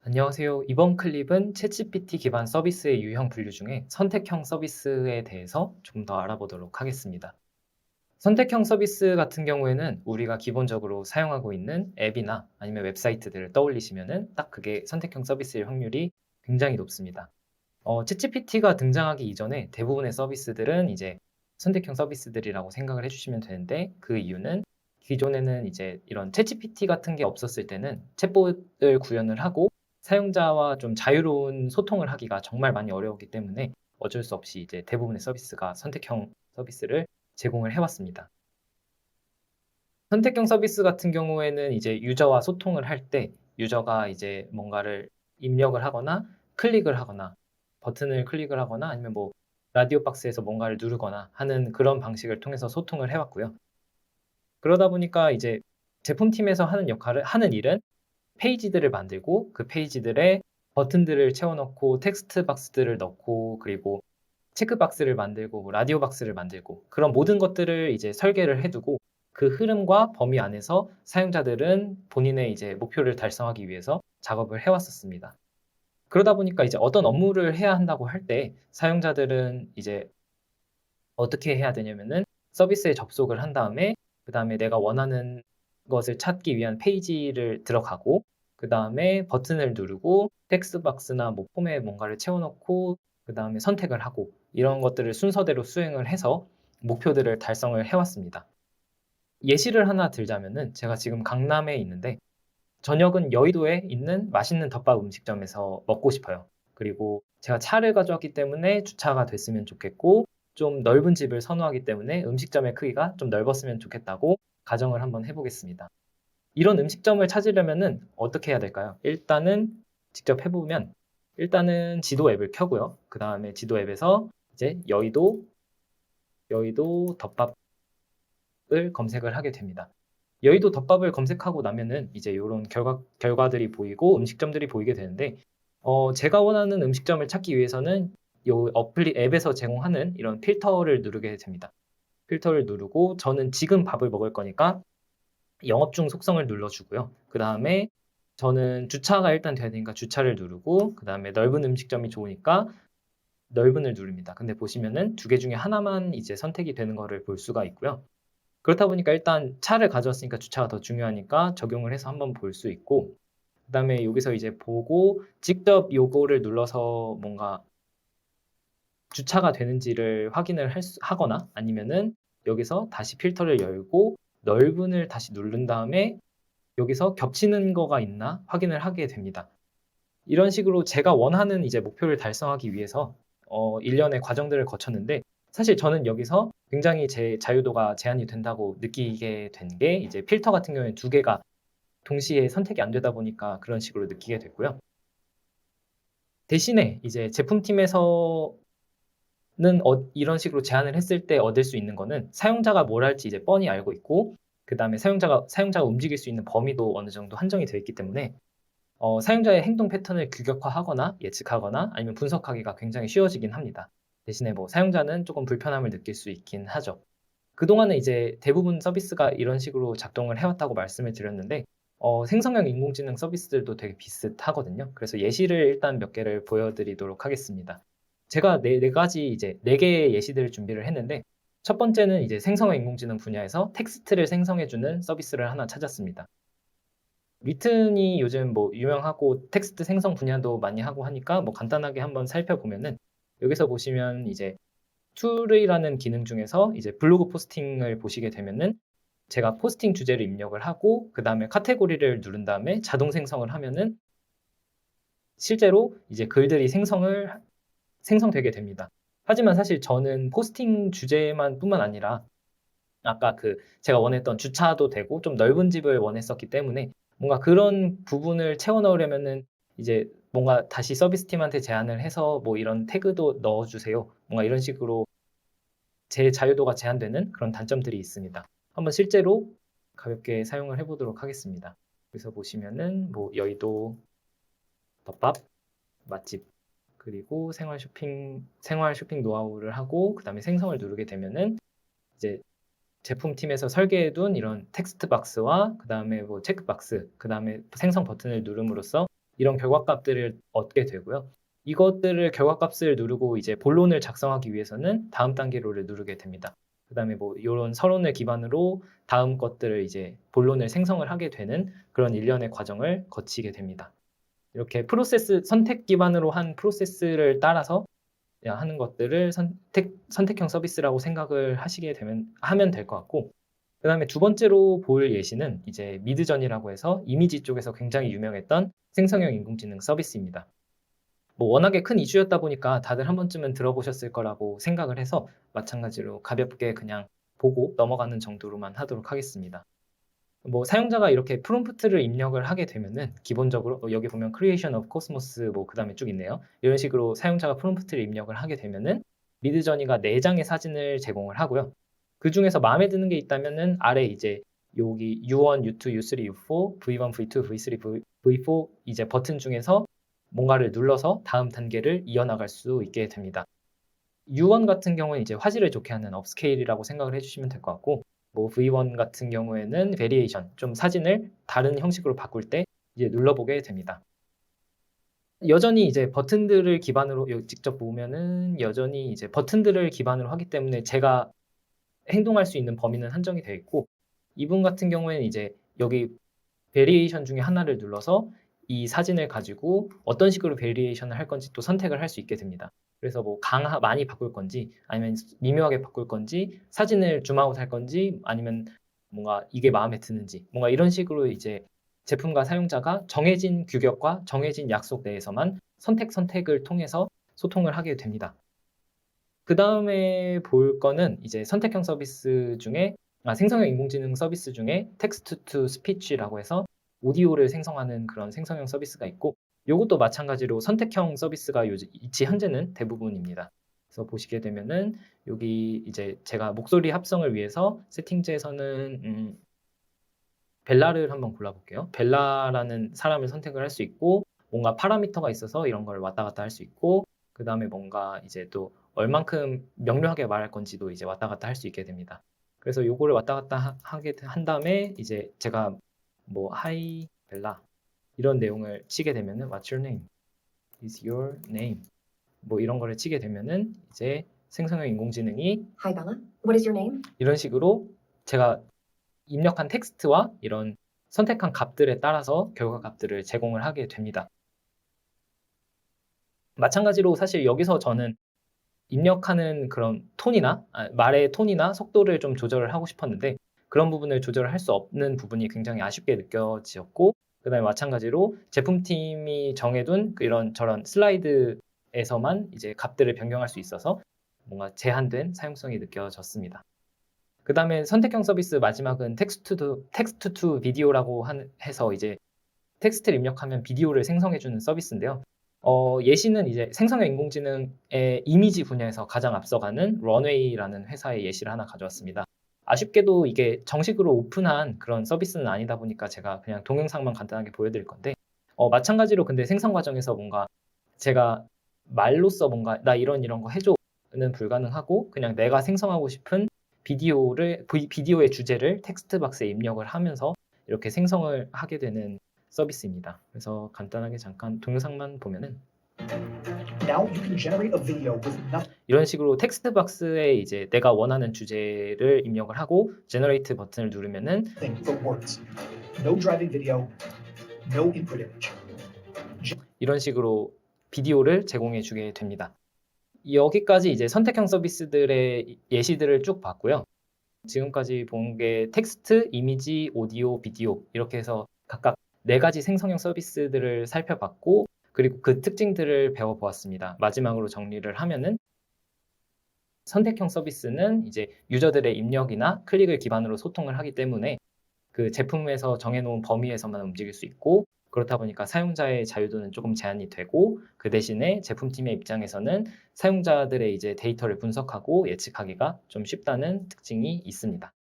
안녕하세요. 이번 클립은 챗GPT 기반 서비스의 유형 분류 중에 선택형 서비스에 대해서 좀 더 알아보도록 하겠습니다. 선택형 서비스 같은 경우에는 우리가 기본적으로 사용하고 있는 앱이나 아니면 웹사이트들을 떠올리시면은 딱 그게 선택형 서비스일 확률이 굉장히 높습니다. 챗GPT가 등장하기 이전에 대부분의 서비스들은 이제 선택형 서비스들이라고 생각을 해주시면 되는데 그 이유는 기존에는 이제 이런 챗GPT 같은 게 없었을 때는 챗봇을 구현을 하고 사용자와 좀 자유로운 소통을 하기가 정말 많이 어려웠기 때문에 어쩔 수 없이 이제 대부분의 서비스가 선택형 서비스를 제공을 해왔습니다. 선택형 서비스 같은 경우에는 이제 유저와 소통을 할 때 유저가 이제 뭔가를 입력을 하거나 클릭을 하거나 버튼을 클릭을 하거나 아니면 뭐 라디오 박스에서 뭔가를 누르거나 하는 그런 방식을 통해서 소통을 해왔고요. 그러다 보니까 이제 제품팀에서 하는 일은 페이지들을 만들고 그 페이지들에 버튼들을 채워넣고 텍스트 박스들을 넣고 그리고 체크박스를 만들고 뭐 라디오 박스를 만들고 그런 모든 것들을 이제 설계를 해두고 그 흐름과 범위 안에서 사용자들은 본인의 이제 목표를 달성하기 위해서 작업을 해왔었습니다. 그러다 보니까 이제 어떤 업무를 해야 한다고 할 때 사용자들은 이제 어떻게 해야 되냐면은 서비스에 접속을 한 다음에 그 다음에 내가 원하는 것을 찾기 위한 페이지를 들어가고 그 다음에 버튼을 누르고 텍스트 박스나 뭐 폼에 뭔가를 채워넣고 그 다음에 선택을 하고 이런 것들을 순서대로 수행을 해서 목표들을 달성을 해왔습니다. 예시를 하나 들자면은 제가 지금 강남에 있는데 저녁은 여의도에 있는 맛있는 덮밥 음식점에서 먹고 싶어요. 그리고 제가 차를 가져왔기 때문에 주차가 됐으면 좋겠고 좀 넓은 집을 선호하기 때문에 음식점의 크기가 좀 넓었으면 좋겠다고 가정을 한번 해보겠습니다. 이런 음식점을 찾으려면은 어떻게 해야 될까요? 일단은 직접 해보면 일단은 지도 앱을 켜고요. 그 다음에 지도 앱에서 이제 여의도 덮밥을 검색을 하게 됩니다. 여의도 덮밥을 검색하고 나면은 이제 이런 결과들이 보이고 음식점들이 보이게 되는데 제가 원하는 음식점을 찾기 위해서는 요 앱에서 제공하는 이런 필터를 누르게 됩니다. 필터를 누르고 저는 지금 밥을 먹을 거니까 영업 중 속성을 눌러주고요. 그 다음에 저는 주차가 일단 돼야 되니까 주차를 누르고 그 다음에 넓은 음식점이 좋으니까 넓은을 누릅니다. 근데 보시면은 두 개 중에 하나만 이제 선택이 되는 거를 볼 수가 있고요. 그렇다 보니까 일단 차를 가져왔으니까 주차가 더 중요하니까 적용을 해서 한번 볼 수 있고 그다음에 여기서 이제 보고 직접 요거를 눌러서 뭔가 주차가 되는지를 확인을 하거나 아니면은 여기서 다시 필터를 열고 넓은을 다시 누른 다음에 여기서 겹치는 거가 있나 확인을 하게 됩니다. 이런 식으로 제가 원하는 이제 목표를 달성하기 위해서 일련의 과정들을 거쳤는데 사실 저는 여기서 굉장히 제 자유도가 제한이 된다고 느끼게 된 게 이제 필터 같은 경우에 두 개가 동시에 선택이 안 되다 보니까 그런 식으로 느끼게 됐고요. 대신에 이제 제품팀에서는 이런 식으로 제안을 했을 때 얻을 수 있는 거는 사용자가 뭘 할지 이제 뻔히 알고 있고 그 다음에 사용자가 움직일 수 있는 범위도 어느 정도 한정이 되어 있기 때문에 사용자의 행동 패턴을 규격화하거나 예측하거나 아니면 분석하기가 굉장히 쉬워지긴 합니다. 대신에 뭐 사용자는 조금 불편함을 느낄 수 있긴 하죠. 그동안은 이제 대부분 서비스가 이런 식으로 작동을 해왔다고 말씀을 드렸는데 생성형 인공지능 서비스들도 되게 비슷하거든요. 그래서 예시를 일단 몇 개를 보여드리도록 하겠습니다. 제가 네 가지 이제 네 개의 예시들을 준비를 했는데 첫 번째는 이제 생성형 인공지능 분야에서 텍스트를 생성해주는 서비스를 하나 찾았습니다. 위튼이 요즘 뭐 유명하고 텍스트 생성 분야도 많이 하고 하니까 뭐 간단하게 한번 살펴보면은 여기서 보시면 이제 툴이라는 기능 중에서 이제 블로그 포스팅을 보시게 되면은 제가 포스팅 주제를 입력을 하고 그 다음에 카테고리를 누른 다음에 자동 생성을 하면은 실제로 이제 글들이 생성되게 됩니다. 하지만 사실 저는 포스팅 주제만 뿐만 아니라 아까 그 제가 원했던 주차도 되고 좀 넓은 집을 원했었기 때문에 뭔가 그런 부분을 채워 넣으려면은 이제 뭔가 다시 서비스 팀한테 제안을 해서 뭐 이런 태그도 넣어주세요. 뭔가 이런 식으로 제 자유도가 제한되는 그런 단점들이 있습니다. 한번 실제로 가볍게 사용을 해보도록 하겠습니다. 여기서 보시면은 뭐 여의도 덮밥 맛집 그리고 생활 쇼핑 노하우를 하고 그 다음에 생성을 누르게 되면은 이제 제품팀에서 설계해둔 이런 텍스트 박스와 그 다음에 뭐 체크 박스, 그 다음에 생성 버튼을 누름으로써 이런 결과값들을 얻게 되고요. 이것들을 결과값을 누르고 이제 본론을 작성하기 위해서는 다음 단계로를 누르게 됩니다. 그다음에 뭐 이런 서론을 기반으로 다음 것들을 이제 본론을 생성을 하게 되는 그런 일련의 과정을 거치게 됩니다. 이렇게 선택 기반으로 한 프로세스를 따라서 하는 것들을 선택형 서비스라고 생각을 하면 될 것 같고, 그 다음에 두 번째로 볼 예시는 이제 미드전이라고 해서 이미지 쪽에서 굉장히 유명했던 생성형 인공지능 서비스입니다. 뭐 워낙에 큰 이슈였다 보니까 다들 한 번쯤은 들어보셨을 거라고 생각을 해서 마찬가지로 가볍게 그냥 보고 넘어가는 정도로만 하도록 하겠습니다. 뭐 사용자가 이렇게 프롬프트를 입력을 하게 되면은 기본적으로 여기 보면 Creation of Cosmos 뭐 그다음에 쭉 있네요. 이런 식으로 사용자가 프롬프트를 입력을 하게 되면은 미드저니가 4장의 사진을 제공을 하고요. 그 중에서 마음에 드는 게 있다면은 아래 이제 여기 U1, U2, U3, U4, V1, V2, V3, V4 이제 버튼 중에서 뭔가를 눌러서 다음 단계를 이어나갈 수 있게 됩니다. U1 같은 경우는 이제 화질을 좋게 하는 업스케일이라고 생각을 해주시면 될 것 같고, 뭐 V1 같은 경우에는 베리에이션, 좀 사진을 다른 형식으로 바꿀 때 이제 눌러보게 됩니다. 여전히 이제 버튼들을 기반으로 직접 보면은 여전히 이제 버튼들을 기반으로 하기 때문에 제가 행동할 수 있는 범위는 한정이 되어 있고, 이분 같은 경우에는 이제 여기 베리에이션 중에 하나를 눌러서 이 사진을 가지고 어떤 식으로 베리에이션을 할 건지 또 선택을 할 수 있게 됩니다. 그래서 뭐 많이 바꿀 건지 아니면 미묘하게 바꿀 건지 사진을 줌아웃 할 건지 아니면 뭔가 이게 마음에 드는지 뭔가 이런 식으로 이제 제품과 사용자가 정해진 규격과 정해진 약속 내에서만 선택을 통해서 소통을 하게 됩니다. 그 다음에 볼 거는 이제 선택형 서비스 중에 생성형 인공지능 서비스 중에 텍스트 투 스피치라고 해서 오디오를 생성하는 그런 생성형 서비스가 있고, 이것도 마찬가지로 선택형 서비스가 현재는 대부분입니다. 그래서 보시게 되면은 여기 이제 제가 목소리 합성을 위해서 세팅즈에서는 벨라를 한번 골라볼게요. 벨라라는 사람을 선택을 할 수 있고, 뭔가 파라미터가 있어서 이런 걸 왔다 갔다 할 수 있고, 그 다음에 뭔가 이제 또 얼만큼 명료하게 말할 건지도 이제 왔다 갔다 할 수 있게 됩니다. 그래서 요거를 왔다 갔다 하게 한 다음에 이제 제가 뭐 하이 벨라 이런 내용을 치게 되면은 What's your name? Is your name? 뭐 이런 거를 치게 되면은 이제 생성형 인공지능이 Hi Bella, what is your name? 이런 식으로 제가 입력한 텍스트와 이런 선택한 값들에 따라서 결과 값들을 제공을 하게 됩니다. 마찬가지로 사실 여기서 저는 입력하는 그런 말의 톤이나 속도를 좀 조절을 하고 싶었는데 그런 부분을 조절을 할 수 없는 부분이 굉장히 아쉽게 느껴지었고, 그 다음에 마찬가지로 제품팀이 정해둔 이런 저런 슬라이드에서만 이제 값들을 변경할 수 있어서 뭔가 제한된 사용성이 느껴졌습니다. 그 다음에 선택형 서비스 마지막은 텍스트 투 비디오라고 해서 이제 텍스트를 입력하면 비디오를 생성해주는 서비스인데요. 예시는 이제 생성형 인공지능의 이미지 분야에서 가장 앞서가는 런웨이라는 회사의 예시를 하나 가져왔습니다. 아쉽게도 이게 정식으로 오픈한 그런 서비스는 아니다 보니까 제가 그냥 동영상만 간단하게 보여드릴 건데, 마찬가지로 근데 생성 과정에서 뭔가 제가 말로써 뭔가 나 이런 거 해줘는 불가능하고 그냥 내가 생성하고 싶은 비디오의 주제를 텍스트 박스에 입력을 하면서 이렇게 생성을 하게 되는 서비스입니다. 그래서 간단하게 잠깐 동영상만 보면은 Now you can generate a video with nothing 이런 식으로 텍스트 박스에 이제 내가 원하는 주제를 입력을 하고 제너레이트 버튼을 누르면은 but words. No driving video, no input image. 이런 식으로 비디오를 제공해 주게 됩니다. 여기까지 이제 선택형 서비스들의 예시들을 쭉 봤고요. 지금까지 본 게 텍스트, 이미지, 오디오, 비디오 이렇게 해서 각각 4가지 생성형 서비스들을 살펴봤고, 그리고 그 특징들을 배워보았습니다. 마지막으로 정리를 하면은 선택형 서비스는 이제 유저들의 입력이나 클릭을 기반으로 소통을 하기 때문에 그 제품에서 정해놓은 범위에서만 움직일 수 있고, 그렇다 보니까 사용자의 자유도는 조금 제한이 되고, 그 대신에 제품팀의 입장에서는 사용자들의 이제 데이터를 분석하고 예측하기가 좀 쉽다는 특징이 있습니다.